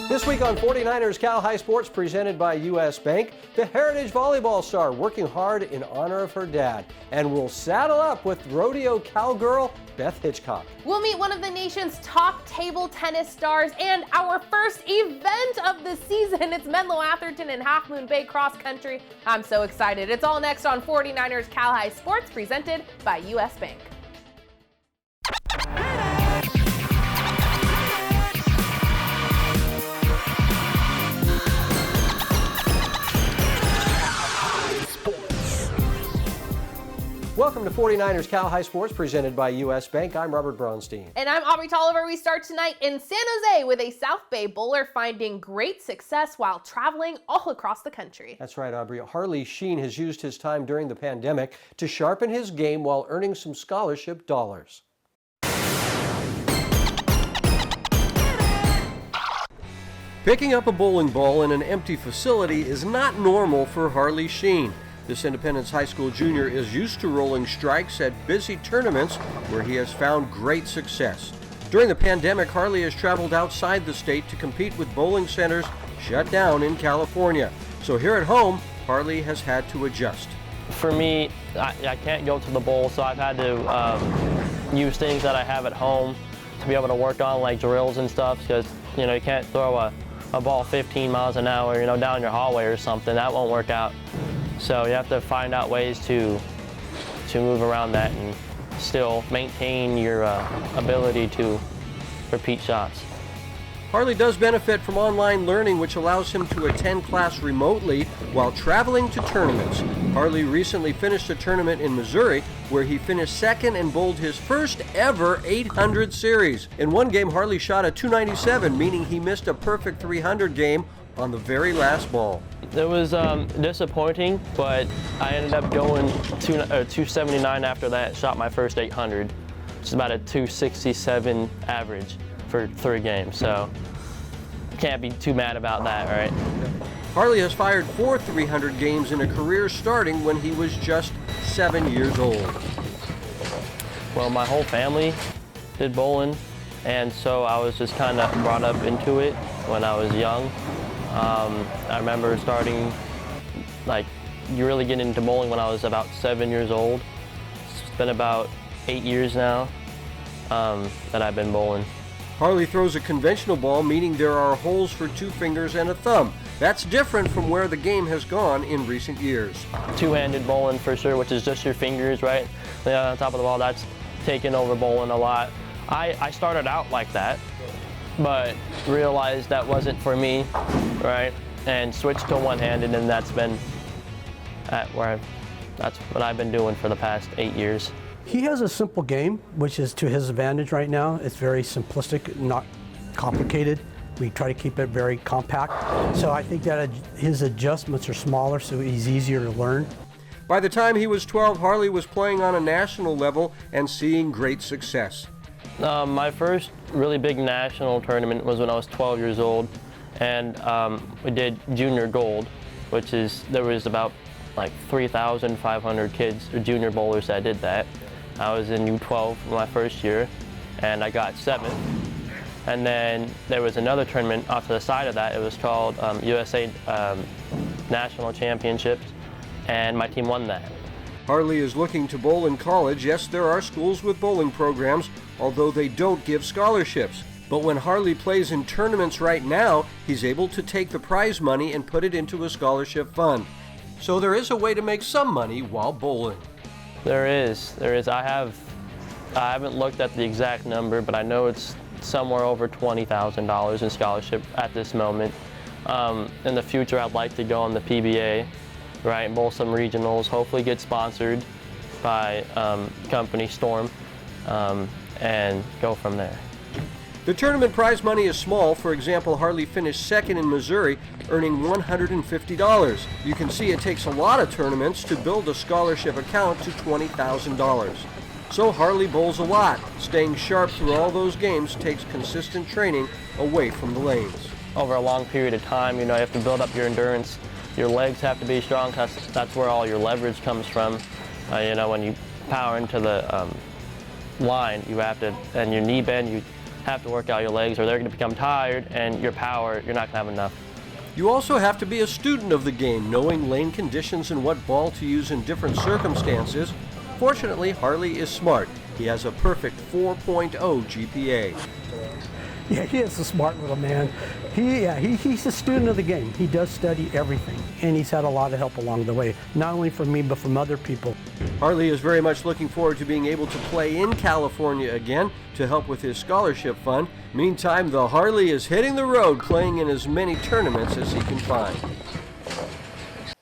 This week on 49ers Cal High Sports, presented by U.S. Bank, the Heritage volleyball star working hard in honor of her dad. And we'll saddle up with rodeo cowgirl Beth Hitchcock. We'll meet one of the nation's top table tennis stars and our first event of the season. It's Menlo Atherton and Half Moon Bay Cross Country. I'm so excited. It's all next on 49ers Cal High Sports, presented by U.S. Bank. Welcome to 49ers Cal High Sports, presented by U.S. Bank. I'm Robert Braunstein. And I'm Aubrey Tolliver. We start tonight in San Jose with a South Bay bowler finding great success while traveling all across the country. That's right, Aubrey. Harley Sheen has used his time during the pandemic to sharpen his game while earning some scholarship dollars. Picking up a bowling ball in an empty facility is not normal for Harley Sheen. This Independence High School junior is used to rolling strikes at busy tournaments where he has found great success. During the pandemic, Harley has traveled outside the state to compete with bowling centers shut down in California. So here at home, Harley has had to adjust. For me, I can't go to the bowl, so I've had to use things that I have at home to be able to work on, like drills and stuff, because you can't throw a ball 15 miles an hour, down your hallway or something. That won't work out. So you have to find out ways to move around that and still maintain your ability to repeat shots. Harley does benefit from online learning, which allows him to attend class remotely while traveling to tournaments. Harley recently finished a tournament in Missouri where he finished second and bowled his first ever 800 series. In one game, Harley shot a 297, meaning he missed a perfect 300 game on the very last ball. It was disappointing, but I ended up going 279 after that, shot my first 800, which is about a 267 average for 3 games, so can't be too mad about that, right? Harley has fired 4 300 games in a career starting when he was just 7 years old. Well, my whole family did bowling, and so I was just kind of brought up into it when I was young. I remember starting, you really getting into bowling when I was about 7 years old. It's been about 8 years now that I've been bowling. Harley throws a conventional ball, meaning there are holes for 2 fingers and a thumb. That's different from where the game has gone in recent years. Two-handed bowling for sure, which is just your fingers, right? On top of the ball, that's taken over bowling a lot. I started out like that, but realized that wasn't for me, right? And switched to one-handed, and that's been that's what I've been doing for the past 8 years. He has a simple game, which is to his advantage right now. It's very simplistic, not complicated. We try to keep it very compact. So I think that his adjustments are smaller, so he's easier to learn. By the time he was 12, Harley was playing on a national level and seeing great success. My first really big national tournament was when I was 12 years old, and we did junior gold, which is, there was about 3,500 kids, or junior bowlers that did that. I was in U12 my first year, and I got 7th. And then there was another tournament off to the side of that. It was called USA National Championships, and my team won that. Harley is looking to bowl in college. Yes, there are schools with bowling programs, although they don't give scholarships. But when Harley plays in tournaments right now, he's able to take the prize money and put it into a scholarship fund. So there is a way to make some money while bowling. There is. I haven't looked at the exact number, but I know it's somewhere over $20,000 in scholarship at this moment. In the future, I'd like to go on the PBA, right, bowl some regionals, hopefully get sponsored by company Storm, and go from there. The tournament prize money is small. For example, Harley finished second in Missouri, earning $150. You can see it takes a lot of tournaments to build a scholarship account to $20,000. So Harley bowls a lot. Staying sharp through all those games takes consistent training away from the lanes. Over a long period of time, you have to build up your endurance. Your legs have to be strong, because that's where all your leverage comes from. When you power into the line, you have to, and your knee bend, have to work out your legs or they're going to become tired, and your power, you're not going to have enough. You also have to be a student of the game, knowing lane conditions and what ball to use in different circumstances. Fortunately, Harley is smart. He has a perfect 4.0 GPA. Yeah, he is a smart little man. He's a student of the game. He does study everything, and he's had a lot of help along the way, not only from me, but from other people. Harley is very much looking forward to being able to play in California again to help with his scholarship fund. Meantime, the Harley is hitting the road, playing in as many tournaments as he can find.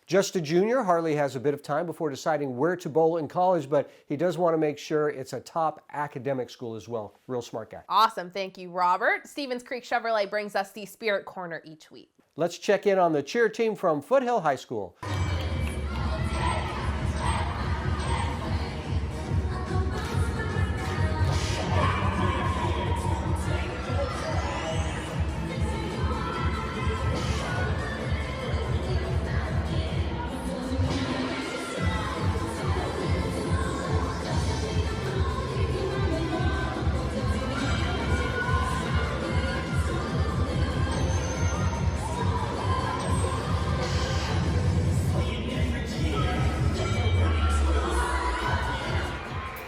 Just a junior, Harley has a bit of time before deciding where to bowl in college, but he does want to make sure it's a top academic school as well. Real smart guy. Awesome. Thank you, Robert. Stevens Creek Chevrolet brings us the Spirit Corner each week. Let's check in on the cheer team from Foothill High School.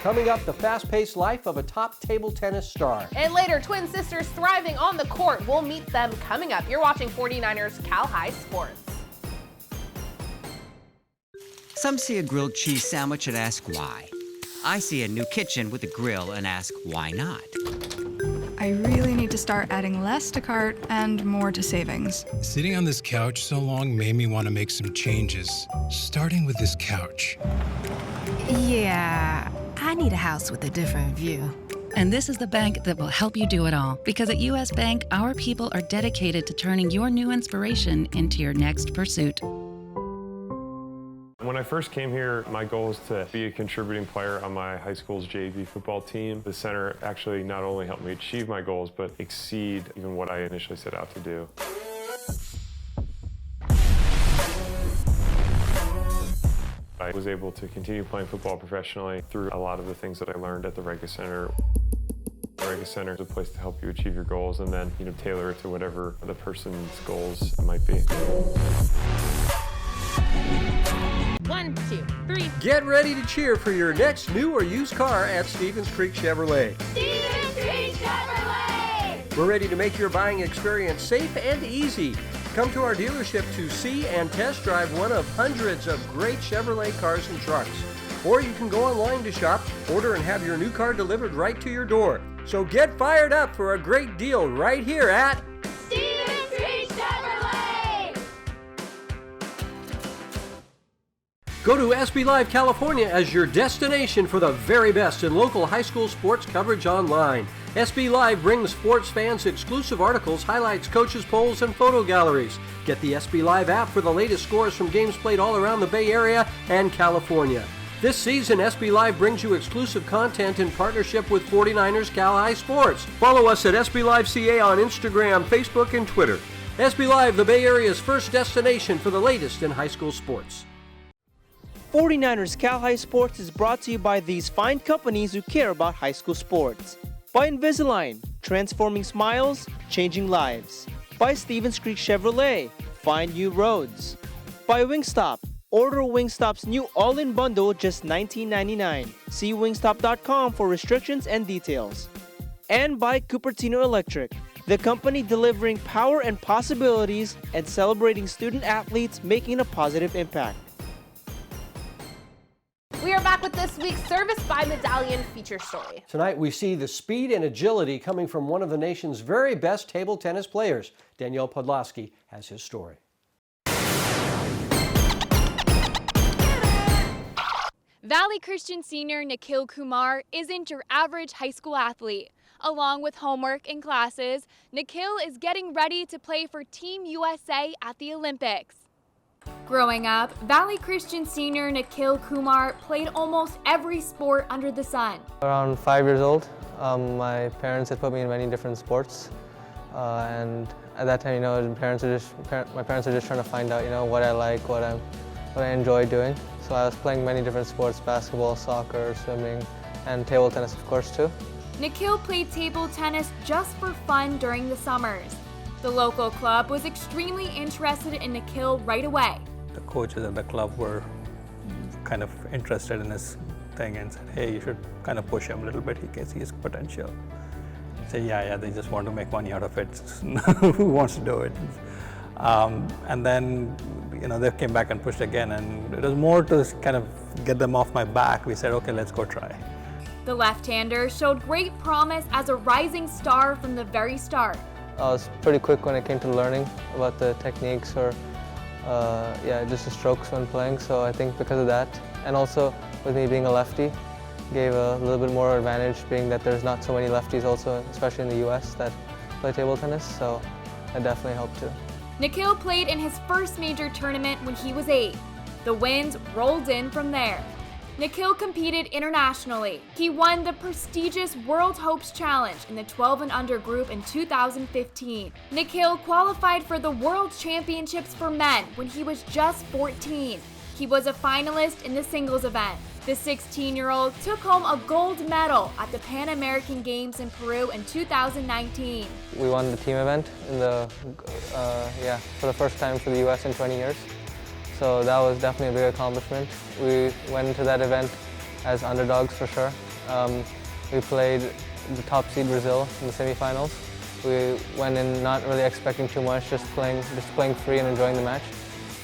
Coming up, the fast-paced life of a top table tennis star. And later, twin sisters thriving on the court. We'll meet them coming up. You're watching 49ers Cal High Sports. Some see a grilled cheese sandwich and ask why. I see a new kitchen with a grill and ask why not. I really need to start adding less to cart and more to savings. Sitting on this couch so long made me want to make some changes, starting with this couch. Yeah, I need a house with a different view. And this is the bank that will help you do it all. Because at U.S. Bank, our people are dedicated to turning your new inspiration into your next pursuit. When I first came here, my goal was to be a contributing player on my high school's JV football team. The center actually not only helped me achieve my goals, but exceed even what I initially set out to do. I was able to continue playing football professionally through a lot of the things that I learned at the Rega Center. The Rega Center is a place to help you achieve your goals and then, tailor it to whatever the person's goals might be. 1, 2, 3. Get ready to cheer for your next new or used car at Stevens Creek Chevrolet. Stevens Creek Chevrolet! We're ready to make your buying experience safe and easy. Come to our dealership to see and test drive one of hundreds of great Chevrolet cars and trucks. Or you can go online to shop, order and have your new car delivered right to your door. So get fired up for a great deal right here at Stevens Creek Chevrolet! Go to SB Live California as your destination for the very best in local high school sports coverage online. SB Live brings sports fans exclusive articles, highlights, coaches, polls, and photo galleries. Get the SB Live app for the latest scores from games played all around the Bay Area and California. This season, SB Live brings you exclusive content in partnership with 49ers Cal High Sports. Follow us at SB Live CA on Instagram, Facebook, and Twitter. SB Live, the Bay Area's first destination for the latest in high school sports. 49ers Cal High Sports is brought to you by these fine companies who care about high school sports. By Invisalign, transforming smiles, changing lives. By Stevens Creek Chevrolet, find new roads. By Wingstop, order Wingstop's new all-in bundle, just $19.99. See wingstop.com for restrictions and details. And by Cupertino Electric, the company delivering power and possibilities and celebrating student athletes making a positive impact. We are back with this week's Service by Medallion feature story. Tonight we see the speed and agility coming from one of the nation's very best table tennis players. Danielle Podlaski has his story. Valley Christian senior Nikhil Kumar isn't your average high school athlete. Along with homework and classes, Nikhil is getting ready to play for Team USA at the Olympics. Growing up, Valley Christian senior Nikhil Kumar played almost every sport under the sun. Around 5 years old, my parents had put me in many different sports, and at that time, my parents are just trying to find out, what I like, what I enjoy doing. So I was playing many different sports: basketball, soccer, swimming, and table tennis, of course, too. Nikhil played table tennis just for fun during the summers. The local club was extremely interested in Nikhil right away. The coaches at the club were kind of interested in his thing and said, hey, you should kind of push him a little bit, he can see his potential. I said, yeah, they just want to make money out of it. Who wants to do it? And then, they came back and pushed again, and it was more to kind of get them off my back. We said, okay, let's go try. The left-hander showed great promise as a rising star from the very start. I was pretty quick when it came to learning about the techniques or just the strokes when playing, so I think because of that, and also with me being a lefty, gave a little bit more advantage, being that there's not so many lefties also, especially in the US, that play table tennis, so that definitely helped too. Nikhil played in his first major tournament when he was 8. The wins rolled in from there. Nikhil competed internationally. He won the prestigious World Hopes Challenge in the 12 and under group in 2015. Nikhil qualified for the World Championships for men when he was just 14. He was a finalist in the singles event. The 16-year-old took home a gold medal at the Pan American Games in Peru in 2019. We won the team event in for the first time for the US in 20 years. So that was definitely a big accomplishment. We went into that event as underdogs for sure. We played the top seed Brazil in the semifinals. We went in not really expecting too much, just playing free and enjoying the match.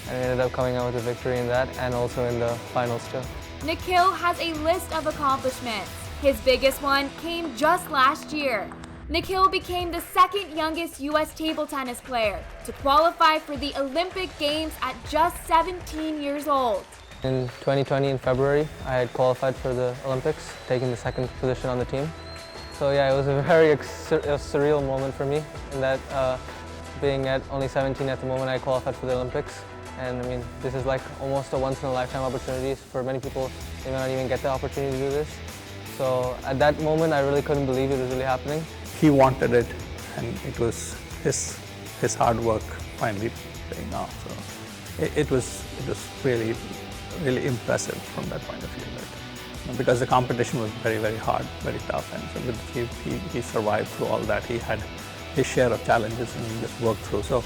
And we ended up coming out with a victory in that and also in the finals too. Nikhil has a list of accomplishments. His biggest one came just last year. Nikhil became the second youngest U.S. table tennis player to qualify for the Olympic Games at just 17 years old. In 2020, in February, I had qualified for the Olympics, taking the second position on the team. So yeah, it was a very surreal moment for me, in that being at only 17 at the moment I qualified for the Olympics. And I mean, this is like almost a once-in-a-lifetime opportunity. For many people, they may not even get the opportunity to do this. So at that moment, I really couldn't believe it was really happening. He wanted it, and it was his hard work finally paying off. So it was really impressive from that point of view. Because the competition was very, very hard, very tough, and so he survived through all that. He had his share of challenges and he just worked through. So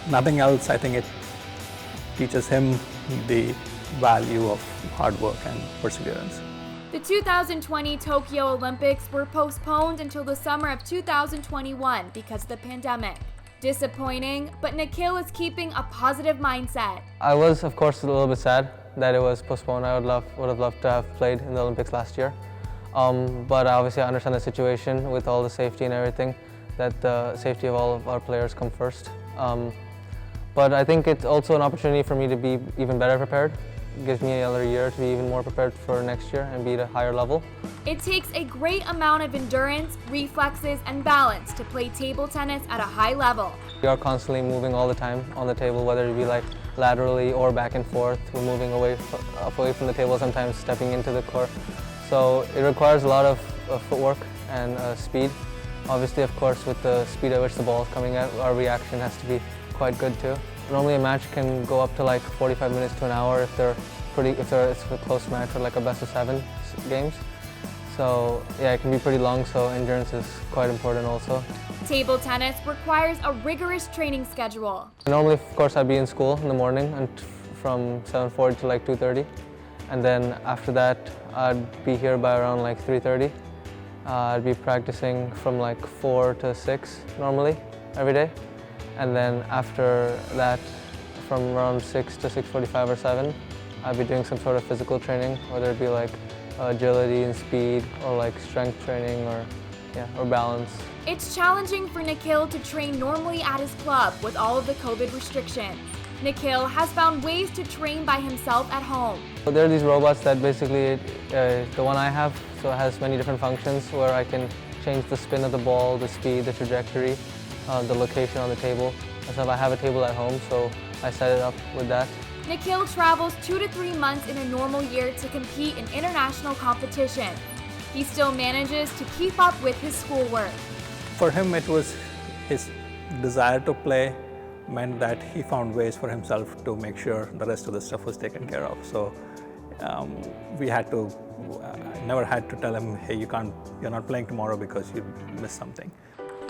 nothing else, I think it teaches him the value of hard work and perseverance. The 2020 Tokyo Olympics were postponed until the summer of 2021 because of the pandemic. Disappointing, but Nikhil is keeping a positive mindset. I was, of course, a little bit sad that it was postponed. I would have loved to have played in the Olympics last year. But obviously I understand the situation with all the safety and everything, that the safety of all of our players come first. But I think it's also an opportunity for me to be even better prepared. It gives me another year to be even more prepared for next year and be at a higher level. It takes a great amount of endurance, reflexes, and balance to play table tennis at a high level. We are constantly moving all the time on the table, whether it be like laterally or back and forth. We're moving away from the table, sometimes stepping into the court. So it requires a lot of footwork and speed. Obviously, of course, with the speed at which the ball is coming out, our reaction has to be quite good too. Normally a match can go up to like 45 minutes to an hour if it's a close match or like a best of 7 games. So yeah, it can be pretty long, so endurance is quite important also. Table tennis requires a rigorous training schedule. Normally, of course, I'd be in school in the morning and from 7:40 to like 2:30. And then after that, I'd be here by around like 3:30. I'd be practicing from like 4 to 6 normally every day. And then after that, from around 6 to 6:45 or 7, I'd be doing some sort of physical training, whether it be like agility and speed or like strength training or balance. It's challenging for Nikhil to train normally at his club with all of the COVID restrictions. Nikhil has found ways to train by himself at home. So there are these robots that basically, the one I have, so it has many different functions where I can change the spin of the ball, the speed, the trajectory, the location on the table. So I have a table at home, so I set it up with that. Nikhil travels 2 to 3 months in a normal year to compete in international competition. He still manages to keep up with his schoolwork. For him, it was his desire to play meant that he found ways for himself to make sure the rest of the stuff was taken care of. So we had to I never had to tell him, hey, you're not playing tomorrow because you missed something.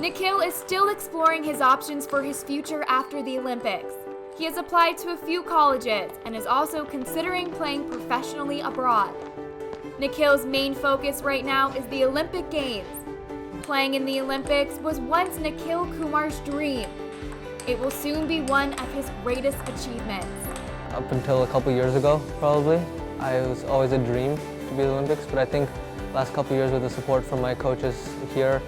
Nikhil is still exploring his options for his future after the Olympics. He has applied to a few colleges and is also considering playing professionally abroad. Nikhil's main focus right now is the Olympic Games. Playing in the Olympics was once Nikhil Kumar's dream. It will soon be one of his greatest achievements. Up until a couple years ago, probably, it was always a dream to be in the Olympics, but I think last couple years with the support from my coaches here,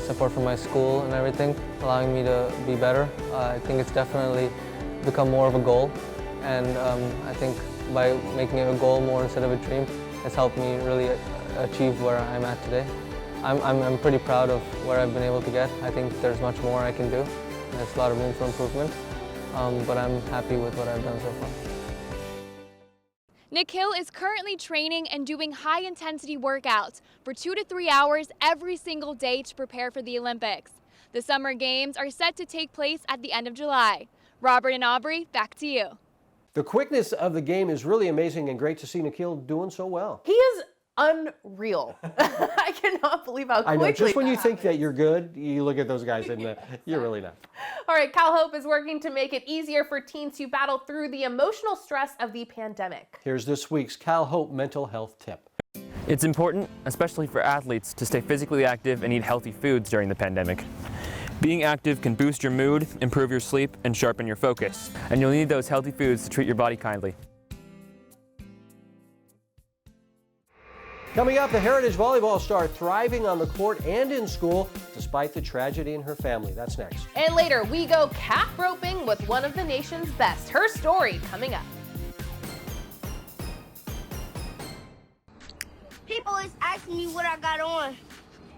support from my school and everything, allowing me to be better, I think it's definitely become more of a goal. And I think by making it a goal more instead of a dream, it's helped me really achieve where I'm at today. I'm pretty proud of where I've been able to get. I think there's much more I can do. There's a lot of room for improvement, but I'm happy with what I've done so far. Nikhil is currently training and doing high-intensity workouts for 2 to 3 hours every single day to prepare for the Olympics. The Summer Games are set to take place at the end of July. Robert and Aubrey, back to you. The quickness of the game is really amazing, and great to see Nikhil doing so well. He is unreal. I cannot believe how quickly. I know, just when you think that you're good, you look at those guys and you're really not. All right, Cal Hope is working to make it easier for teens to battle through the emotional stress of the pandemic. Here's this week's Cal Hope mental health tip. It's important, especially for athletes, to stay physically active and eat healthy foods during the pandemic. Being active can boost your mood, improve your sleep, and sharpen your focus. And you'll need those healthy foods to treat your body kindly. Coming up, the Heritage volleyball star thriving on the court and in school despite the tragedy in her family. That's next. And later, we go calf roping with one of the nation's best. Her story coming up. People is asking me what I got on.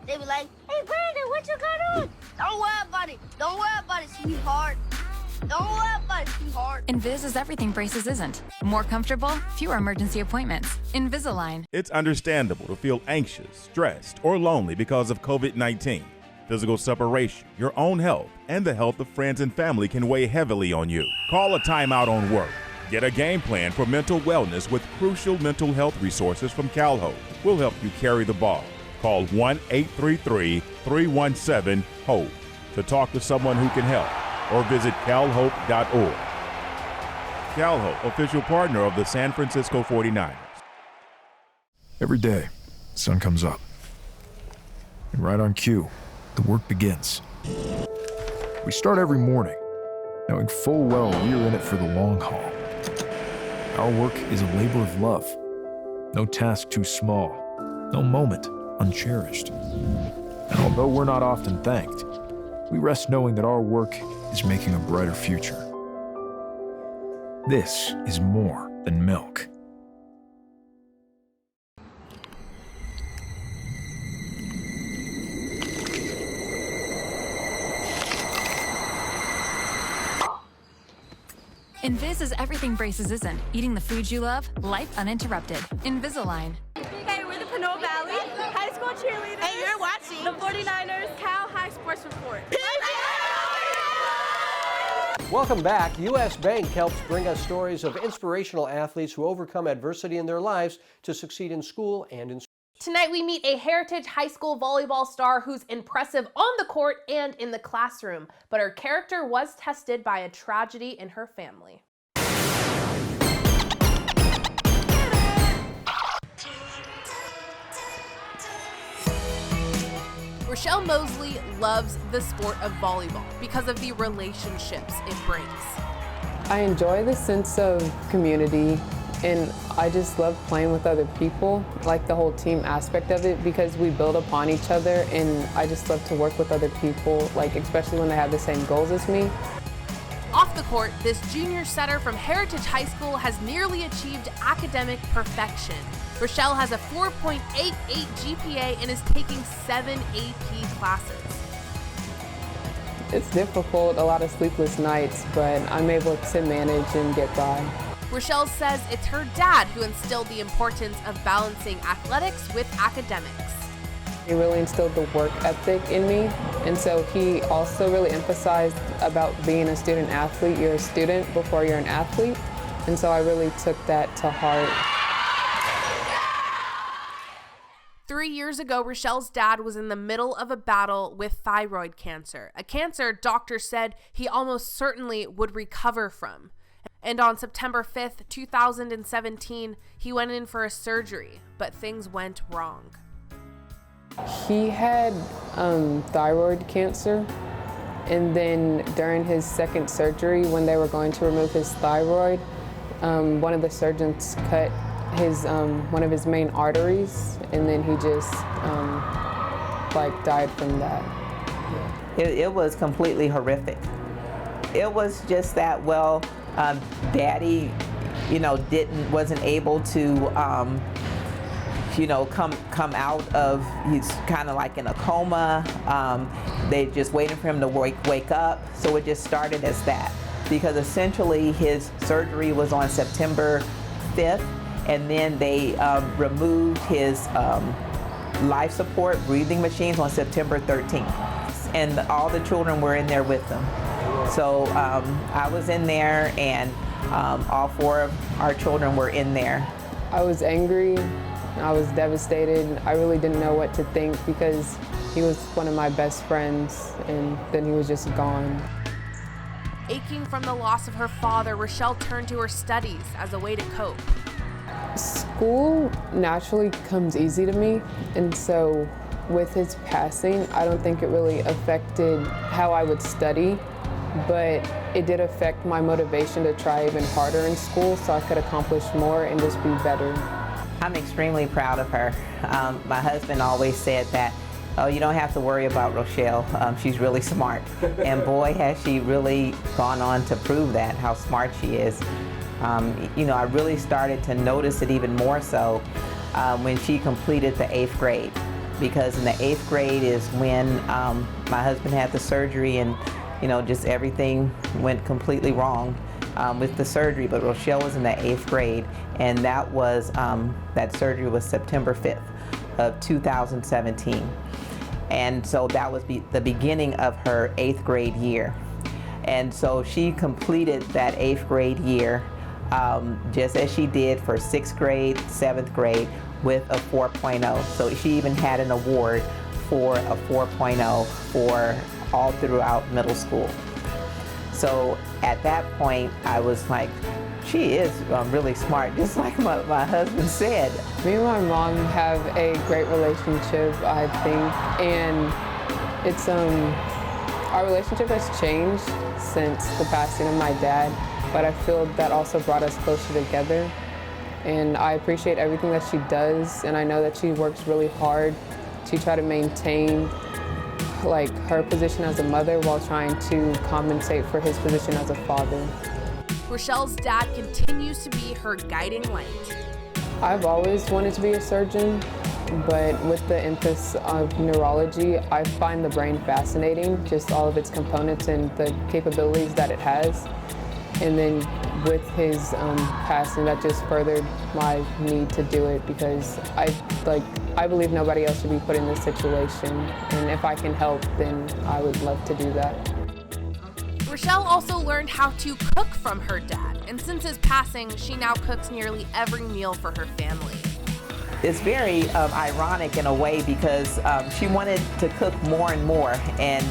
They be like, hey, Brandon, what you got on? Don't worry about it. Don't worry about it, sweetheart. Don't worry about it, sweetheart. Invis is everything braces isn't. More comfortable, fewer emergency appointments. Invisalign. It's understandable to feel anxious, stressed, or lonely because of COVID-19. Physical separation, your own health, and the health of friends and family can weigh heavily on you. Call a timeout on work. Get a game plan for mental wellness with crucial mental health resources from Cal Hope. We'll help you carry the ball. Call 1-833-317-HOPE to talk to someone who can help, or visit calhope.org. Cal Hope, official partner of the San Francisco 49ers. Every day, the sun comes up. And right on cue, the work begins. We start every morning, knowing full well we are in it for the long haul. Our work is a labor of love. No task too small, no moment uncherished. And although we're not often thanked, we rest knowing that our work is making a brighter future. This is more than milk. Invis is everything braces isn't. Eating the foods you love, life uninterrupted. Invisalign. Hey, we're the Pinot Valley High School cheerleaders. And you're watching the 49ers Cal High Sports Report. Welcome back. U.S. Bank helps bring us stories of inspirational athletes who overcome adversity in their lives to succeed in school and in sports. Tonight we meet a Heritage High School volleyball star who's impressive on the court and in the classroom, but her character was tested by a tragedy in her family. Rochelle Mosley loves the sport of volleyball because of the relationships it brings. I enjoy the sense of community, and I just love playing with other people, like the whole team aspect of it, because we build upon each other, and I just love to work with other people, like especially when they have the same goals as me. Off the court, this junior setter from Heritage High School has nearly achieved academic perfection. Rochelle has a 4.88 GPA and is taking 7 AP classes. It's difficult, a lot of sleepless nights, but I'm able to manage and get by. Rochelle says it's her dad who instilled the importance of balancing athletics with academics. He really instilled the work ethic in me, and so he also really emphasized about being a student athlete. You're a student before you're an athlete, and so I really took that to heart. 3 years ago, Rochelle's dad was in the middle of a battle with thyroid cancer, a cancer doctors said he almost certainly would recover from. And on September 5th, 2017, he went in for a surgery, but things went wrong. He had thyroid cancer, and then during his second surgery, when they were going to remove his thyroid, one of the surgeons cut his one of his main arteries, and then he just died from that. It was completely horrific. It was just that, well, Daddy, wasn't able to, come out of, he's kind of like in a coma. They just waited for him to wake up. So it just started as that, because essentially his surgery was on September 5th, and then they removed his life support breathing machines on September 13th. And all the children were in there with them. So I was in there, and all 4 of our children were in there. I was angry, I was devastated. I really didn't know what to think because he was one of my best friends, and then he was just gone. Aching from the loss of her father, Rochelle turned to her studies as a way to cope. School naturally comes easy to me, and so with his passing, I don't think it really affected how I would study, but it did affect my motivation to try even harder in school so I could accomplish more and just be better. I'm extremely proud of her. My husband always said that, oh, you don't have to worry about Rochelle. She's really smart. And boy, has she really gone on to prove that, how smart she is. I really started to notice it even more so when she completed the 8th grade. Because in the 8th grade is when my husband had the surgery, and just everything went completely wrong with the surgery. But Rochelle was in the 8th grade, and that was that surgery was September 5th of 2017. And so that was the beginning of her 8th grade year. And so she completed that 8th grade year just as she did for 6th grade, 7th grade, with a 4.0. So she even had an award for a 4.0 for all throughout middle school. So at that point, I was like, she is really smart, just like my husband said. Me and my mom have a great relationship, I think, and it's our relationship has changed since the passing of my dad, but I feel that also brought us closer together. And I appreciate everything that she does, and I know that she works really hard to try to maintain her position as a mother while trying to compensate for his position as a father. Rochelle's dad continues to be her guiding light. I've always wanted to be a surgeon, but with the emphasis of neurology, I find the brain fascinating, just all of its components and the capabilities that it has. And then with his passing, that just furthered my need to do it, because I believe nobody else should be put in this situation. And if I can help, then I would love to do that. Rochelle also learned how to cook from her dad, and since his passing, she now cooks nearly every meal for her family. It's very ironic in a way, because she wanted to cook more and more, and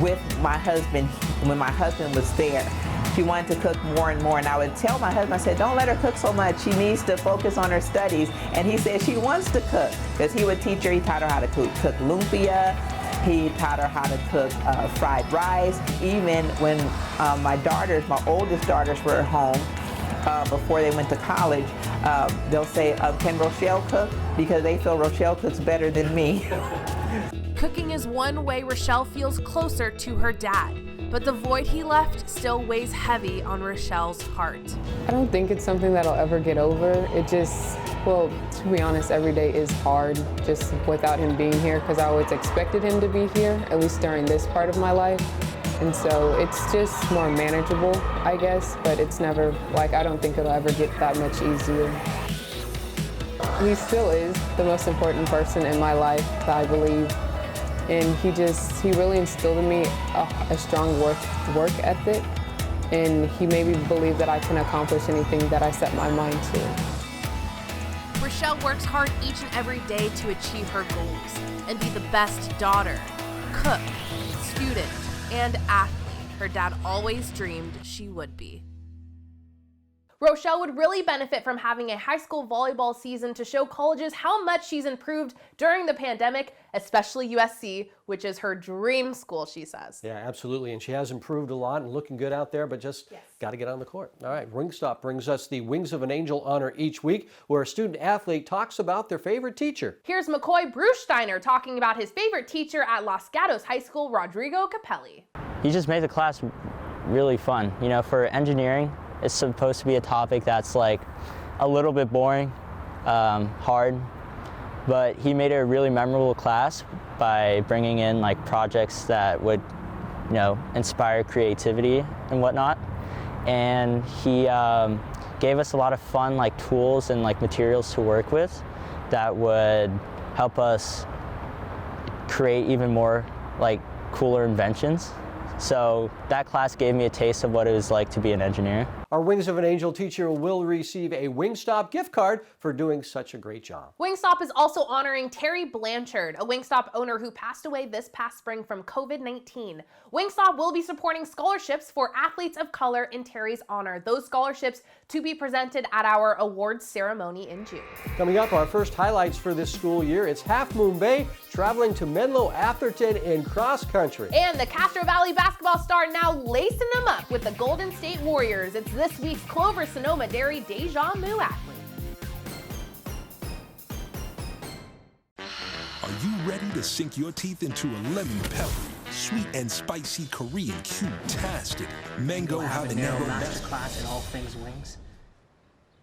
with my husband, when my husband was there, she wanted to cook more and more, and I would tell my husband, I said, don't let her cook so much, she needs to focus on her studies. And he said she wants to cook, because he would teach her, he taught her how to cook lumpia, he taught her how to cook fried rice. Even when my oldest daughters were at home before they went to college, they'll say, can Rochelle cook? Because they feel Rochelle cooks better than me. Cooking is one way Rochelle feels closer to her dad, but the void he left still weighs heavy on Rochelle's heart. I don't think it's something that I'll ever get over. It just, well, to be honest, every day is hard just without him being here, because I always expected him to be here, at least during this part of my life. And so it's just more manageable, I guess, but it's never, I don't think it'll ever get that much easier. He still is the most important person in my life, I believe. And he really instilled in me a strong work ethic, and he made me believe that I can accomplish anything that I set my mind to. Rochelle works hard each and every day to achieve her goals and be the best daughter, cook, student, and athlete her dad always dreamed she would be. Rochelle would really benefit from having a high school volleyball season to show colleges how much she's improved during the pandemic, especially USC, which is her dream school, she says. Yeah, absolutely. And she has improved a lot and looking good out there, but just got to get on the court. All right, Wingstop brings us the Wings of an Angel honor each week, where a student athlete talks about their favorite teacher. Here's McCoy Brusteiner talking about his favorite teacher at Los Gatos High School, Rodrigo Capelli. He just made the class really fun. You know, for engineering, it's supposed to be a topic that's like a little bit boring, hard, but he made it a really memorable class by bringing in like projects that would, you know, inspire creativity and whatnot. And he gave us a lot of fun like tools and like materials to work with that would help us create even more like cooler inventions. So that class gave me a taste of what it was like to be an engineer. Our Wings of an Angel teacher will receive a Wingstop gift card for doing such a great job. Wingstop is also honoring Terry Blanchard, a Wingstop owner who passed away this past spring from COVID-19. Wingstop will be supporting scholarships for athletes of color in Terry's honor. Those scholarships to be presented at our awards ceremony in June. Coming up, our first highlights for this school year, it's Half Moon Bay traveling to Menlo Atherton in cross country. And the Castro Valley basketball star now lacing them up with the Golden State Warriors. It's this week's Clover Sonoma Dairy Deja Mu athlete. Are you ready to sink your teeth into a lemon pepper, sweet and spicy Korean cute-tastic mango habanero master class in all things wings?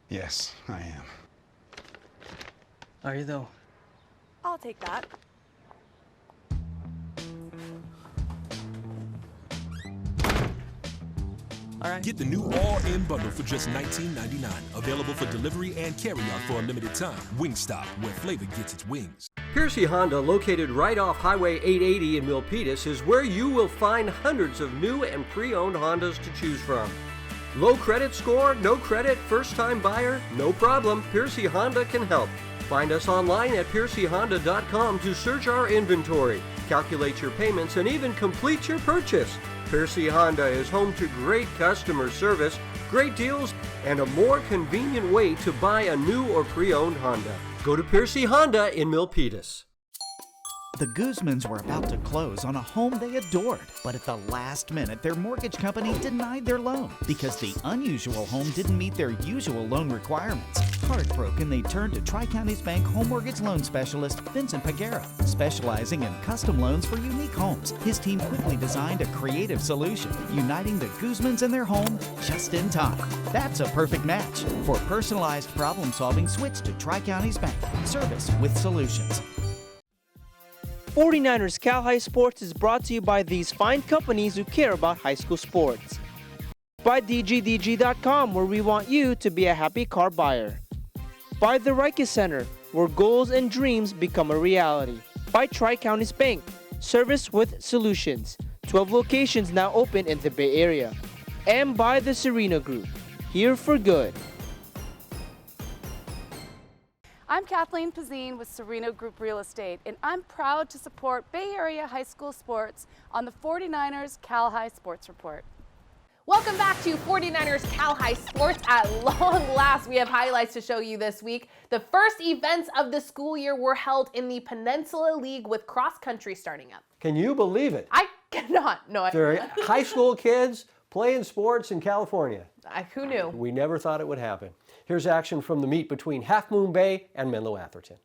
Yes, I am. Are you though? I'll take that. All right. Get the new all-in bundle for just $19.99. Available for delivery and carry-out for a limited time. Wingstop, where flavor gets its wings. Piercy Honda, located right off Highway 880 in Milpitas, is where you will find hundreds of new and pre-owned Hondas to choose from. Low credit score, no credit, first-time buyer? No problem, Piercy Honda can help. Find us online at piercyhonda.com to search our inventory, calculate your payments, and even complete your purchase. Piercy Honda is home to great customer service, great deals, and a more convenient way to buy a new or pre-owned Honda. Go to Piercy Honda in Milpitas. The Guzmans were about to close on a home they adored, but at the last minute, their mortgage company denied their loan because the unusual home didn't meet their usual loan requirements. Heartbroken, they turned to Tri-Counties Bank home mortgage loan specialist Vincent Pagera, specializing in custom loans for unique homes. His team quickly designed a creative solution, uniting the Guzmans and their home just in time. That's a perfect match. For personalized problem solving, switch to Tri-Counties Bank. Service with solutions. 49ers Cal High Sports is brought to you by these fine companies who care about high school sports. By DGDG.com, where we want you to be a happy car buyer. By the Rikes Center, where goals and dreams become a reality. By Tri-Counties Bank, service with solutions. 12 locations now open in the Bay Area. And by the Serena Group, here for good. I'm Kathleen Pazine with Serena Group Real Estate, and I'm proud to support Bay Area high school sports on the 49ers Cal High Sports Report. Welcome back to 49ers Cal High Sports. At long last, we have highlights to show you this week. The first events of the school year were held in the Peninsula League with cross country starting up. Can you believe it? I cannot. No, There are high school kids playing sports in California. Who knew? We never thought it would happen. Here's action from the meet between Half Moon Bay and Menlo Atherton.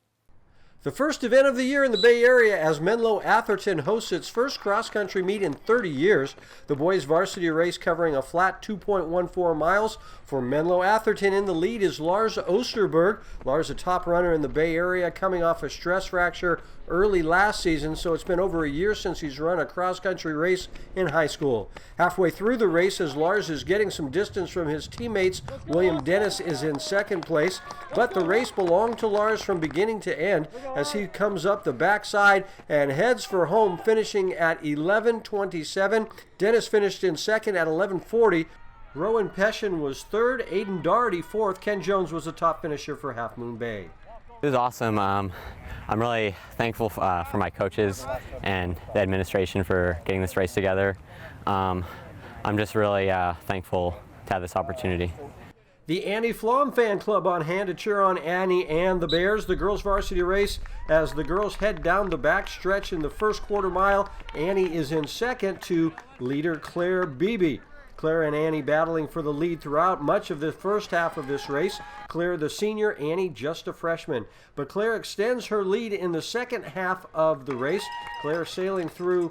The first event of the year in the Bay Area as Menlo Atherton hosts its first cross-country meet in 30 years. The boys varsity race covering a flat 2.14 miles. For Menlo Atherton, in the lead is Lars Osterberg. Lars, a top runner in the Bay Area, coming off a stress fracture early last season, so it's been over a year since he's run a cross-country race in high school. Halfway through the race, as Lars is getting some distance from his teammates, William Dennis is in second place, but the race belonged to Lars from beginning to end as he comes up the backside and heads for home, finishing at 11:27. Dennis finished in second at 11:40. Rowan Peshin was third, Aiden Doherty fourth. Ken Jones was the top finisher for Half Moon Bay. It was awesome. I'm really thankful for my coaches and the administration for getting this race together. I'm just really thankful to have this opportunity. The Annie Flom fan club on hand to cheer on Annie and the Bears. The girls varsity race as the girls head down the back stretch in the first quarter mile. Annie is in second to leader Claire Beebe. Claire and Annie battling for the lead throughout much of the first half of this race. Claire the senior, Annie just a freshman. But Claire extends her lead in the second half of the race. Claire sailing through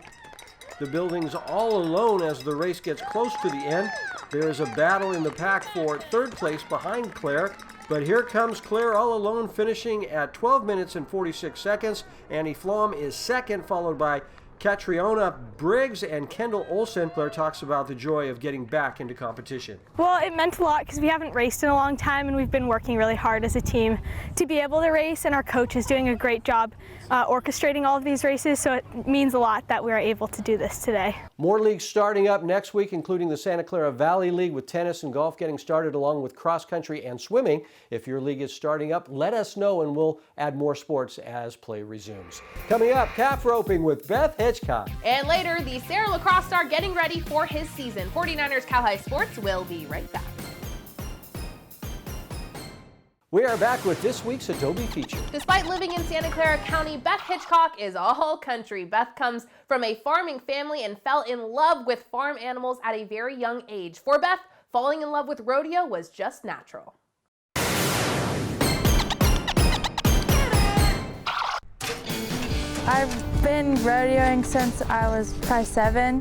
the buildings all alone as the race gets close to the end. There is a battle in the pack for third place behind Claire, but here comes Claire all alone, finishing at 12 minutes and 46 seconds. Annie Flom is second, followed by Catriona Briggs and Kendall Olsen. Claire talks about the joy of getting back into competition. Well, it meant a lot because we haven't raced in a long time and we've been working really hard as a team to be able to race, and our coach is doing a great job orchestrating all of these races, so it means a lot that we are able to do this today. More leagues starting up next week, including the Santa Clara Valley League with tennis and golf getting started, along with cross country and swimming. If your league is starting up, let us know and we'll add more sports as play resumes. Coming up, calf roping with Beth Hitchcock. And later, the Sarah lacrosse star getting ready for his season. 49ers Cal High Sports will be right back. We are back with this week's Adobe feature. Despite living in Santa Clara County, Beth Hitchcock is all country. Beth comes from a farming family and fell in love with farm animals at a very young age. For Beth, falling in love with rodeo was just natural. I've been rodeoing since I was probably 7,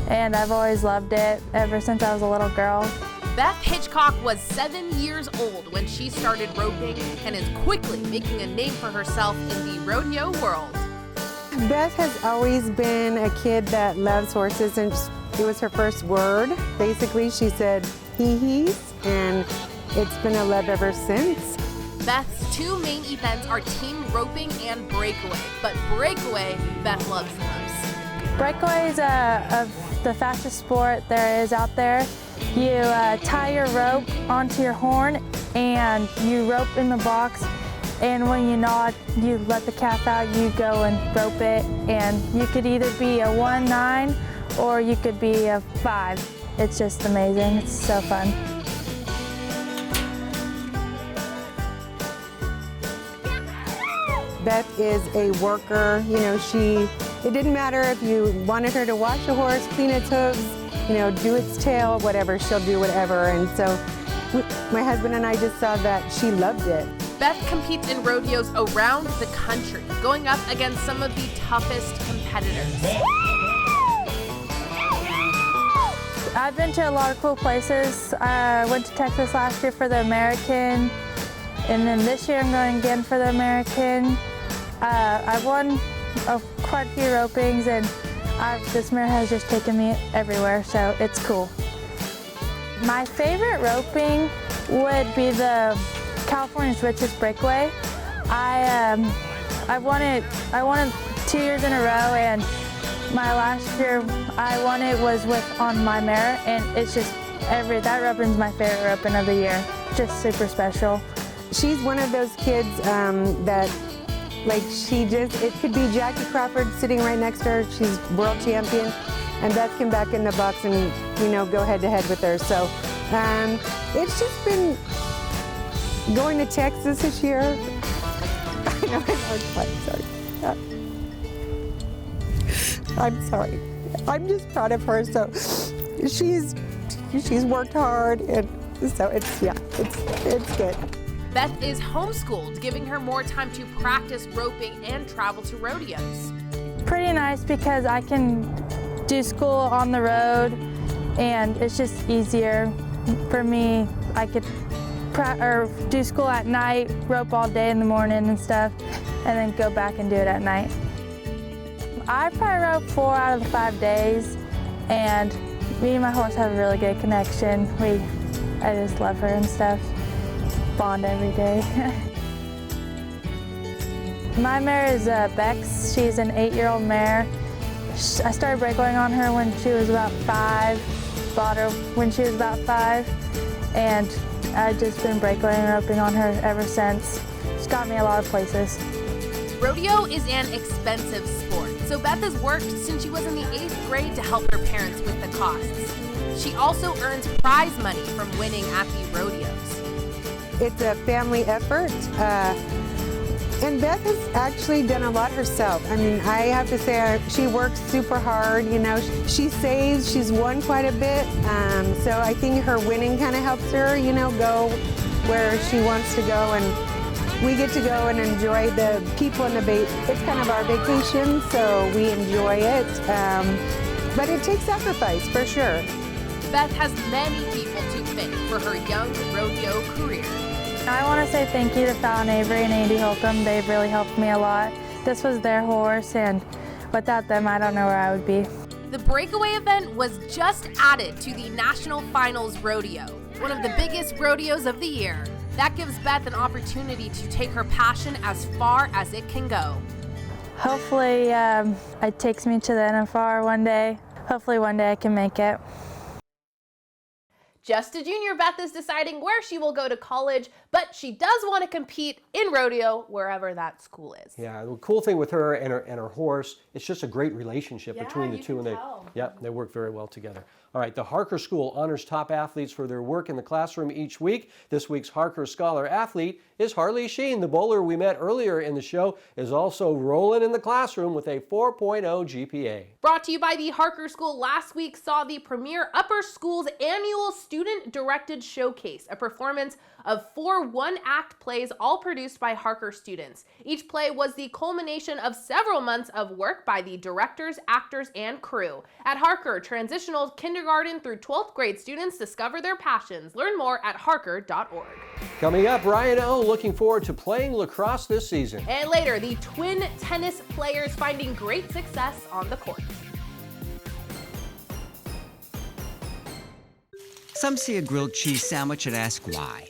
and I've always loved it ever since I was a little girl. Beth Hitchcock was 7 years old when she started roping and is quickly making a name for herself in the rodeo world. Beth has always been a kid that loves horses, and it was her first word. Basically, she said hee-hees, and it's been a love ever since. Beth's two main events are team roping and breakaway, but breakaway Beth loves the most. Breakaway is the fastest sport there is out there. You tie your rope onto your horn and you rope in the box, and when you nod, you let the calf out, you go and rope it, and you could either be a 1-9 or you could be a 5. It's just amazing. It's so fun. Beth is a worker. You know, it didn't matter if you wanted her to wash a horse, clean its hooves, you know, do its tail, whatever, she'll do whatever. And so my husband and I just saw that she loved it. Beth competes in rodeos around the country, going up against some of the toughest competitors. I've been to a lot of cool places. I went to Texas last year for the American, and then this year I'm going again for the American. I've won quite a few ropings, and this mare has just taken me everywhere, so it's cool. My favorite roping would be the California Switches Breakaway. I won it 2 years in a row, and my last year I won it was on my mare, and it's just that roping's my favorite roping of the year. Just super special. She's one of those kids that, like, it could be Jackie Crawford sitting right next to her. She's world champion, and Beth can back in the box and, you know, go head to head with her. So it's just been going to Texas this year. I know, I'm sorry. I'm just proud of her. So she's worked hard, and so it's good. Beth is homeschooled, giving her more time to practice roping and travel to rodeos. Pretty nice because I can do school on the road, and it's just easier for me. I could do school at night, rope all day in the morning and stuff, and then go back and do it at night. I probably rope 4 out of the 5 days, and me and my horse have a really good connection. I just love her and stuff. Bond every day. My mare is Bex. She's an 8-year-old mare. I started breakawaying on her when she was about 5, bought her when she was about 5, and I've just been breakaway and roping on her ever since. It's got me a lot of places. Rodeo is an expensive sport, so Beth has worked since she was in the 8th grade to help her parents with the costs. She also earns prize money from winning at the rodeos. It's a family effort, and Beth has actually done a lot herself. I mean, I have to say she works super hard, you know. She saves, she's won quite a bit, so I think her winning kind of helps her, you know, go where she wants to go, and we get to go and enjoy the people in the it's kind of our vacation, so we enjoy it, but it takes sacrifice for sure. Beth has many people to thank for her young rodeo career. I want to say thank you to Fallon Avery and Andy Holcomb. They've really helped me a lot. This was their horse, and without them, I don't know where I would be. The breakaway event was just added to the National Finals Rodeo, one of the biggest rodeos of the year. That gives Beth an opportunity to take her passion as far as it can go. Hopefully, it takes me to the NFR one day. Hopefully one day I can make it. Just a junior, Beth is deciding where she will go to college, but she does want to compete in rodeo wherever that school is. Yeah, the cool thing with her and her horse, it's just a great relationship between the two, and they work very well together. All right, the Harker School honors top athletes for their work in the classroom each week. This week's Harker Scholar athlete is Harley Sheen. The bowler we met earlier in the show is also rolling in the classroom with a 4.0 GPA. Brought to you by the Harker School, last week saw the premier Upper School's annual student-directed showcase, a performance of 4 one-act plays all produced by Harker students. Each play was the culmination of several months of work by the directors, actors, and crew. At Harker, transitional kindergarten through 12th grade students discover their passions. Learn more at harker.org. Coming up, Ryan O looking forward to playing lacrosse this season. And later, the twin tennis players finding great success on the court. Some see a grilled cheese sandwich and ask why.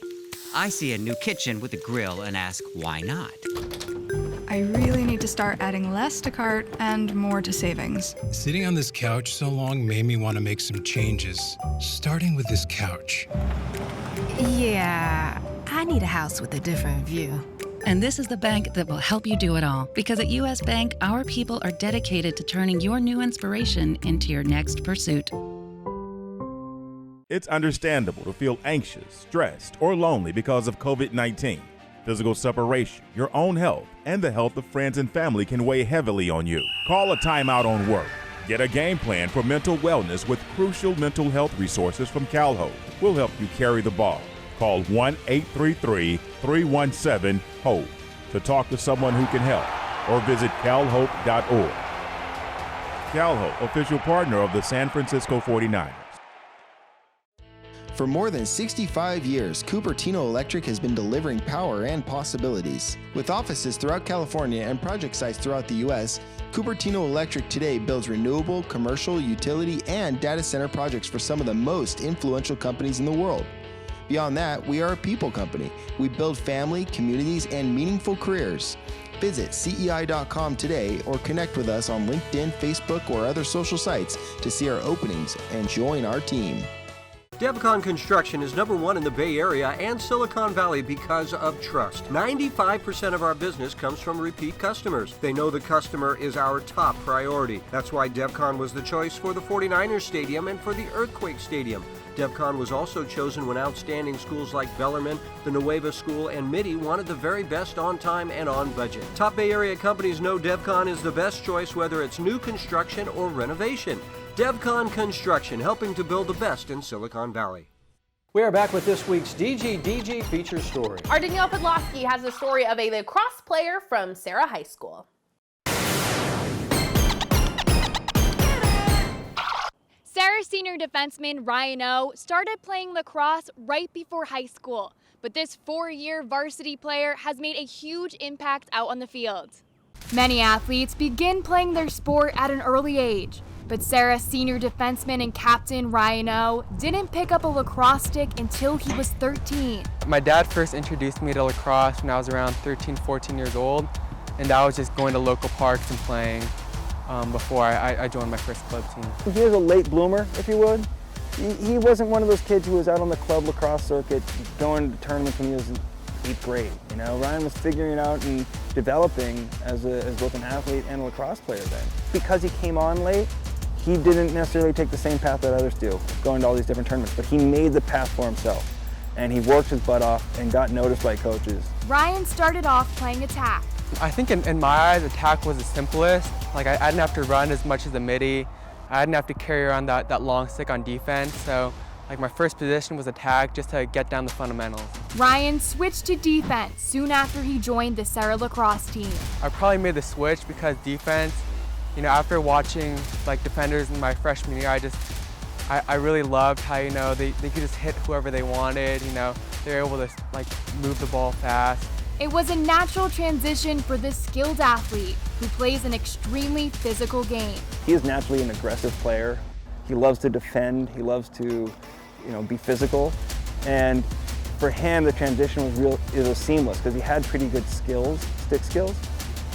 I see a new kitchen with a grill and ask why not. I really need to start adding less to cart and more to savings. Sitting on this couch so long made me want to make some changes, starting with this couch. Yeah, I need a house with a different view. And this is the bank that will help you do it all. Because at U.S. Bank, our people are dedicated to turning your new inspiration into your next pursuit. It's understandable to feel anxious, stressed, or lonely because of COVID-19. Physical separation, your own health, and the health of friends and family can weigh heavily on you. Call a timeout on work. Get a game plan for mental wellness with crucial mental health resources from CalHope. We'll help you carry the ball. Call 1-833-317-HOPE to talk to someone who can help, or visit calhope.org. CalHope, official partner of the San Francisco 49ers. For more than 65 years, Cupertino Electric has been delivering power and possibilities. With offices throughout California and project sites throughout the U.S., Cupertino Electric today builds renewable, commercial, utility, and data center projects for some of the most influential companies in the world. Beyond that, we are a people company. We build family, communities, and meaningful careers. Visit CEI.com today or connect with us on LinkedIn, Facebook, or other social sites to see our openings and join our team. Devcon Construction is #1 in the Bay Area and Silicon Valley because of trust. 95% of our business comes from repeat customers. They know the customer is our top priority. That's why Devcon was the choice for the 49ers Stadium and for the Earthquake Stadium. Devcon was also chosen when outstanding schools like Bellarmine, the Nueva School, and Mitty wanted the very best on time and on budget. Top Bay Area companies know Devcon is the best choice whether it's new construction or renovation. Devcon Construction, helping to build the best in Silicon Valley. We are back with this week's DG feature story. Our Danielle Podlosky has the story of a lacrosse player from Sarah High School. Sarah senior defenseman Ryan O started playing lacrosse right before high school, but this 4-year varsity player has made a huge impact out on the field. Many athletes begin playing their sport at an early age, but Sarah's senior defenseman and captain Ryan O didn't pick up a lacrosse stick until he was 13. My dad first introduced me to lacrosse when I was around 13, 14 years old, and I was just going to local parks and playing before I joined my first club team. He was a late bloomer, if you would. He wasn't one of those kids who was out on the club lacrosse circuit going to tournaments when he was 8th grade. You know, Ryan was figuring it out and developing as both an athlete and a lacrosse player then. Because he came on late, he didn't necessarily take the same path that others do, going to all these different tournaments, but he made the path for himself. And he worked his butt off and got noticed by coaches. Ryan started off playing attack. I think in my eyes, attack was the simplest. Like I didn't have to run as much as the midi. I didn't have to carry around that long stick on defense. So like my first position was attack, just to get down the fundamentals. Ryan switched to defense soon after he joined the Serra lacrosse team. I probably made the switch because defense, you know, after watching like defenders in my freshman year, I really loved how, you know, they could just hit whoever they wanted, you know, they were able to like move the ball fast. It was a natural transition for this skilled athlete who plays an extremely physical game. He is naturally an aggressive player. He loves to defend, he loves to, you know, be physical. And for him, the transition was seamless because he had pretty good skills, stick skills,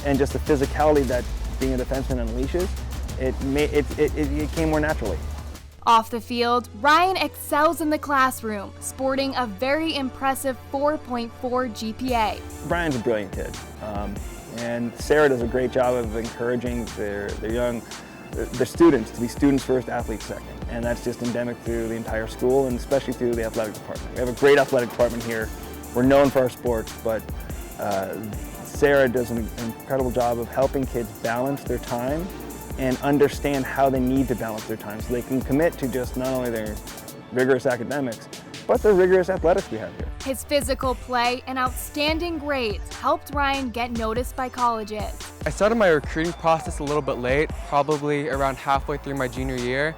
and just the physicality that being a defenseman unleashes, it came more naturally. Off the field, Ryan excels in the classroom, sporting a very impressive 4.4 GPA. Brian's a brilliant kid, and Serra does a great job of encouraging their students to be students first, athletes second, and that's just endemic through the entire school and especially through the athletic department. We have a great athletic department here. We're known for our sports, but Serra does an incredible job of helping kids balance their time and understand how they need to balance their time so they can commit to just not only their rigorous academics, but the rigorous athletics we have here. His physical play and outstanding grades helped Ryan get noticed by colleges. I started my recruiting process a little bit late, probably around halfway through my junior year.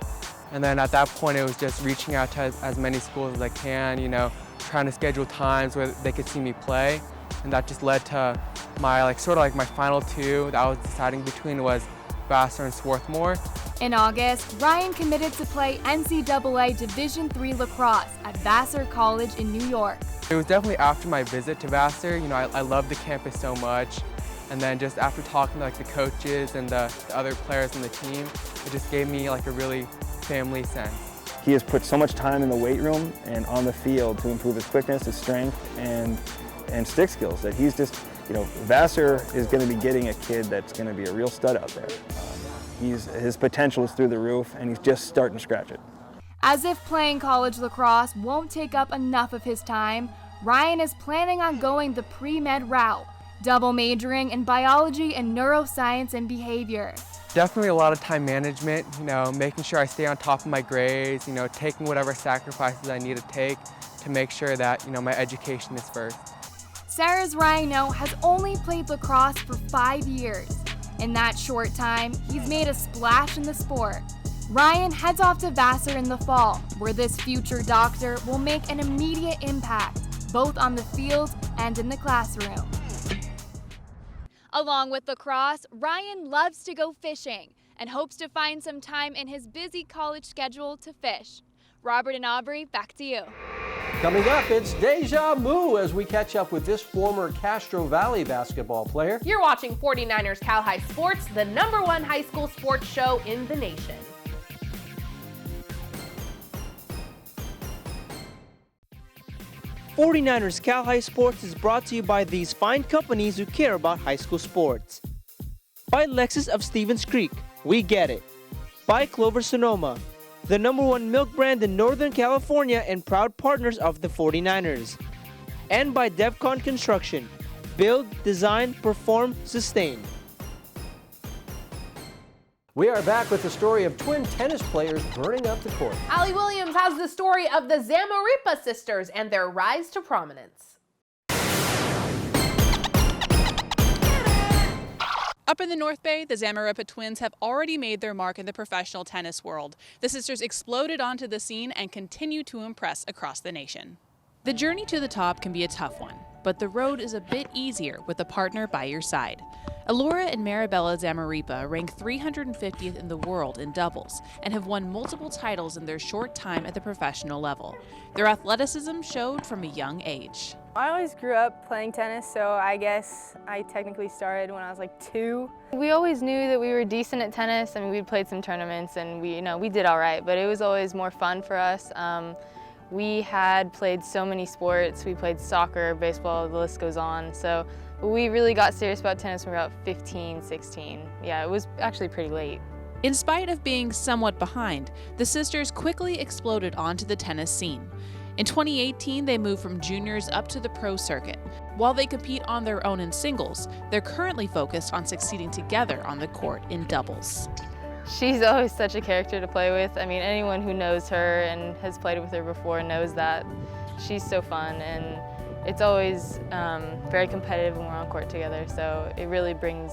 And then at that point, it was just reaching out to as many schools as I can, you know, trying to schedule times where they could see me play. And that just led to my, my final two that I was deciding between was Vassar and Swarthmore. In August, Ryan committed to play NCAA Division III lacrosse at Vassar College in New York. It was definitely after my visit to Vassar. You know, I love the campus so much. And then just after talking to the coaches and the other players on the team, it just gave me a really family sense. He has put so much time in the weight room and on the field to improve his quickness, his strength, and stick skills that he's just, you know, Vassar is going to be getting a kid that's going to be a real stud out there. His potential is through the roof, and he's just starting to scratch it. As if playing college lacrosse won't take up enough of his time, Ryan is planning on going the pre-med route, double majoring in biology and neuroscience and behavior. Definitely a lot of time management, you know, making sure I stay on top of my grades, you know, taking whatever sacrifices I need to take to make sure that, you know, my education is first. Serra's Rhino has only played lacrosse for 5 years. In that short time, he's made a splash in the sport. Ryan heads off to Vassar in the fall, where this future doctor will make an immediate impact, both on the field and in the classroom. Along with lacrosse, Ryan loves to go fishing and hopes to find some time in his busy college schedule to fish. Robert and Aubrey, back to you. Coming up, it's Deja Vu as we catch up with this former Castro Valley basketball player. You're watching 49ers Cal High Sports, the #1 high school sports show in the nation. '49ers Cal High Sports is brought to you by these fine companies who care about high school sports. By Lexus of Stevens Creek, we get it. By Clover Sonoma, the #1 milk brand in Northern California and proud partners of the 49ers. And by Devcon Construction, build, design, perform, sustain. We are back with the story of twin tennis players burning up the court. Allie Williams has the story of the Zamarripa sisters and their rise to prominence. Up in the North Bay, the Zamarripa twins have already made their mark in the professional tennis world. The sisters exploded onto the scene and continue to impress across the nation. The journey to the top can be a tough one, but the road is a bit easier with a partner by your side. Elora and Maribella Zamarripa rank 350th in the world in doubles and have won multiple titles in their short time at the professional level. Their athleticism showed from a young age. I always grew up playing tennis, so I guess I technically started when I was like 2. We always knew that we were decent at tennis. I mean, we'd played some tournaments and we did all right, but it was always more fun for us. We had played so many sports. We played soccer, baseball, the list goes on. So we really got serious about tennis when we were about 15, 16. Yeah, it was actually pretty late. In spite of being somewhat behind, the sisters quickly exploded onto the tennis scene. In 2018, they moved from juniors up to the pro circuit. While they compete on their own in singles, they're currently focused on succeeding together on the court in doubles. She's always such a character to play with. I mean, anyone who knows her and has played with her before knows that. She's so fun, and it's always very competitive when we're on court together, so it really brings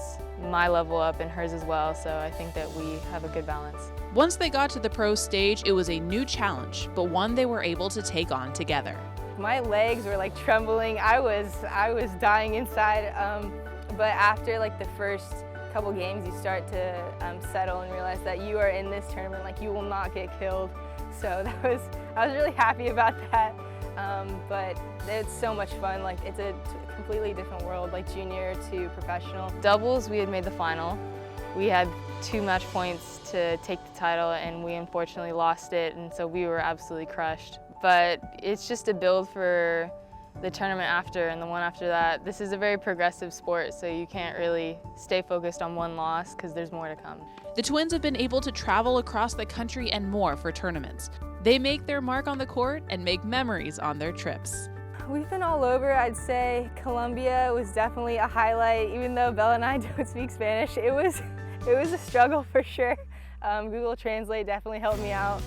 my level up and hers as well, so I think that we have a good balance. Once they got to the pro stage, it was a new challenge, but one they were able to take on together. My legs were like trembling. I was dying inside, but after like the first couple games, you start to settle and realize that you are in this tournament, like you will not get killed. So I was really happy about that. But it's so much fun. Like it's a completely different world, like junior to professional. Doubles, we had made the final. We had 2 match points to take the title, and we unfortunately lost it, and so we were absolutely crushed. But it's just a build for the tournament after and the one after that. This is a very progressive sport, so you can't really stay focused on one loss because there's more to come. The twins have been able to travel across the country and more for tournaments. They make their mark on the court and make memories on their trips. We've been all over. I'd say Colombia was definitely a highlight. Even though Bella and I don't speak Spanish, it was a struggle for sure. Google Translate definitely helped me out.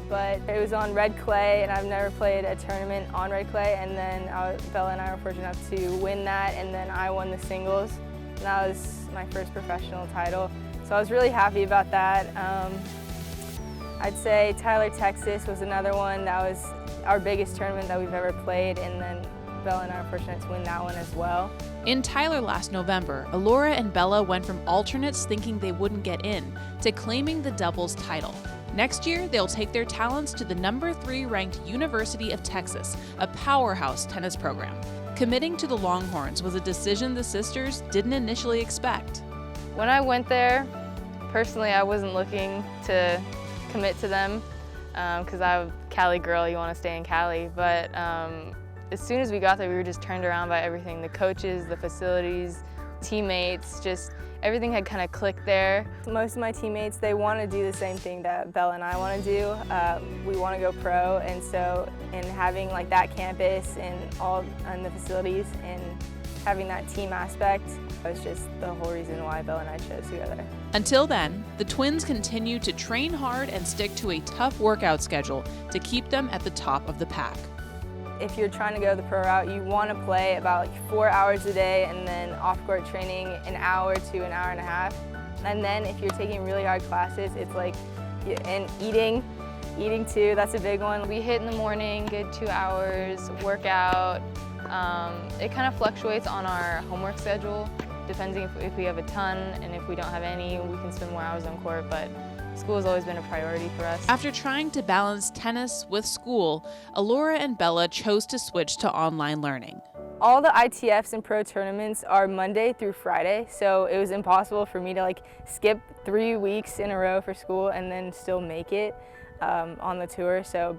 But it was on red clay, and I've never played a tournament on red clay, and then Bella and I were fortunate enough to win that, and then I won the singles, and that was my first professional title. So I was really happy about that. I'd say Tyler, Texas was another one. That was our biggest tournament that we've ever played, and then Bella and I were fortunate to win that one as well. In Tyler last November, Alora and Bella went from alternates thinking they wouldn't get in to claiming the doubles title. Next year, they'll take their talents to the #3 ranked University of Texas, a powerhouse tennis program. Committing to the Longhorns was a decision the sisters didn't initially expect. When I went there, personally, I wasn't looking to commit to them because I'm a Cali girl, you want to stay in Cali. But as soon as we got there, we were just turned around by everything. The coaches, the facilities, teammates, just everything had kind of clicked there. Most of my teammates, they want to do the same thing that Bella and I want to do. We want to go pro, and so in having like that campus and the facilities and having that team aspect was just the whole reason why Bella and I chose together. Until then, the twins continue to train hard and stick to a tough workout schedule to keep them at the top of the pack. If you're trying to go the pro route, you want to play about like 4 hours a day, and then off-court training an hour to an hour and a half. And then if you're taking really hard classes, it's like, and eating too, that's a big one. We hit in the morning, good 2 hours, workout. It kind of fluctuates on our homework schedule, depending if we have a ton, and if we don't have any, we can spend more hours on court, but school has always been a priority for us. After trying to balance tennis with school, Alora and Bella chose to switch to online learning. All the ITFs and pro tournaments are Monday through Friday, so it was impossible for me to like skip 3 weeks in a row for school and then still make it on the tour. So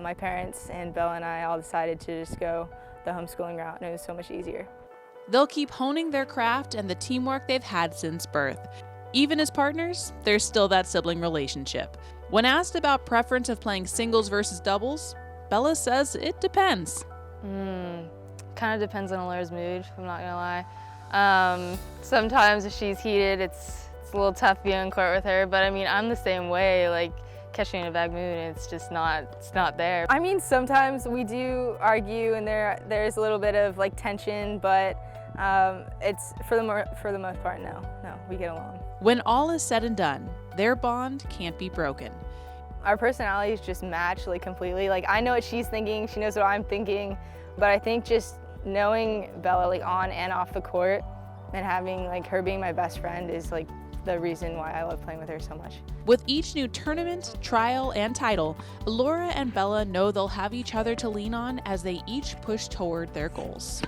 my parents and Bella and I all decided to just go the homeschooling route, and it was so much easier. They'll keep honing their craft and the teamwork they've had since birth. Even as partners, there's still that sibling relationship. When asked about preference of playing singles versus doubles, Bella says it depends. Kind of depends on Alora's mood, I'm not gonna lie. Sometimes if she's heated, it's a little tough being on court with her, but I mean, I'm the same way. Like, catch me in a bad mood, and it's just not there. I mean, sometimes we do argue, and there's a little bit of like tension, but it's for the most part, no, we get along. When all is said and done, their bond can't be broken. Our personalities just match like completely. Like, I know what she's thinking, she knows what I'm thinking, but I think just knowing Bella like on and off the court and having like her being my best friend is like the reason why I love playing with her so much. With each new tournament, trial, and title, Alora and Bella know they'll have each other to lean on as they each push toward their goals.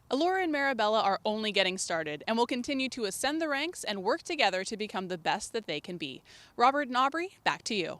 Alora and Marabella are only getting started and will continue to ascend the ranks and work together to become the best that they can be. Robert and Aubrey, back to you.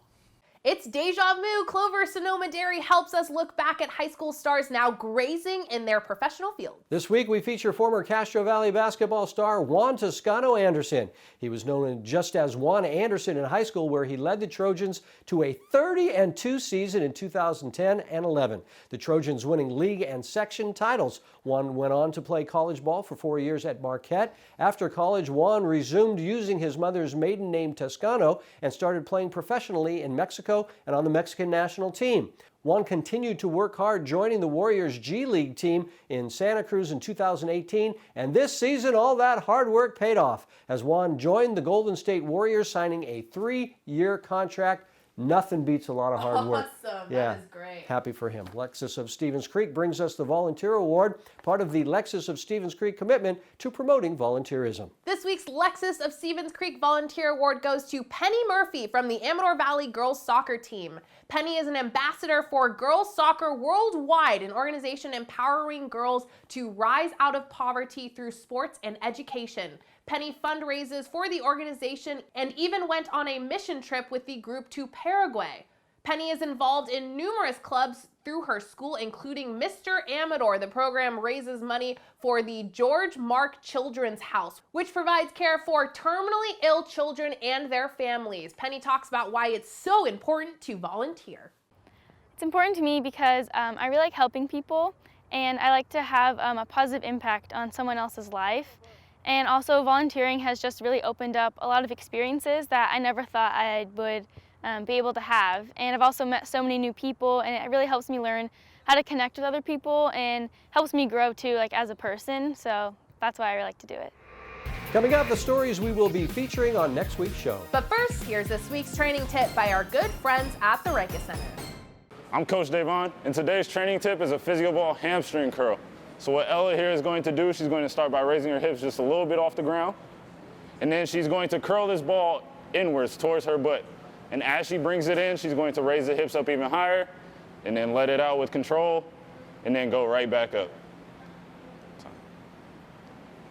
It's Deja Vu. Clover Sonoma Dairy helps us look back at high school stars now grazing in their professional field. This week we feature former Castro Valley basketball star Juan Toscano Anderson. He was known just as Juan Anderson in high school, where he led the Trojans to a 30-2 season in 2010 and 11. The Trojans winning league and section titles. Juan went on to play college ball for 4 years at Marquette. After college, Juan resumed using his mother's maiden name Toscano and started playing professionally in Mexico and on the Mexican national team. Juan continued to work hard, joining the Warriors G League team in Santa Cruz in 2018, and this season all that hard work paid off as Juan joined the Golden State Warriors, signing a 3-year contract. Nothing beats a lot of hard work. Awesome. Yeah, that is great. Happy for him. Lexus of Stevens Creek brings us the Volunteer Award, part of the Lexus of Stevens Creek commitment to promoting volunteerism. This week's Lexus of Stevens Creek Volunteer Award goes to Penny Murphy from the Amador Valley girls soccer team. Penny is an ambassador for Girls Soccer Worldwide, an organization empowering girls to rise out of poverty through sports and education. Penny fundraises for the organization and even went on a mission trip with the group to Paraguay. Penny is involved in numerous clubs through her school, including Mr. Amador. The program raises money for the George Mark Children's House, which provides care for terminally ill children and their families. Penny talks about why it's so important to volunteer. It's important to me because I really like helping people, and I like to have a positive impact on someone else's life. And also volunteering has just really opened up a lot of experiences that I never thought I would be able to have. And I've also met so many new people, and it really helps me learn how to connect with other people and helps me grow too, like as a person. So that's why I really like to do it. Coming up, the stories we will be featuring on next week's show. But first, here's this week's training tip by our good friends at the Renka Center. I'm Coach Davon, and today's training tip is a physio ball hamstring curl. So what Ella here is going to do, she's going to start by raising her hips just a little bit off the ground. And then she's going to curl this ball inwards towards her butt. And as she brings it in, she's going to raise the hips up even higher and then let it out with control and then go right back up.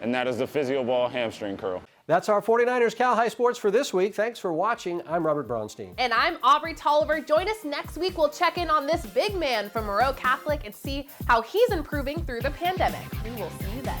And that is the physio ball hamstring curl. That's our 49ers Cal High Sports for this week. Thanks for watching. I'm Robert Braunstein. And I'm Aubrey Tolliver. Join us next week. We'll check in on this big man from Moreau Catholic and see how he's improving through the pandemic. We will see you then.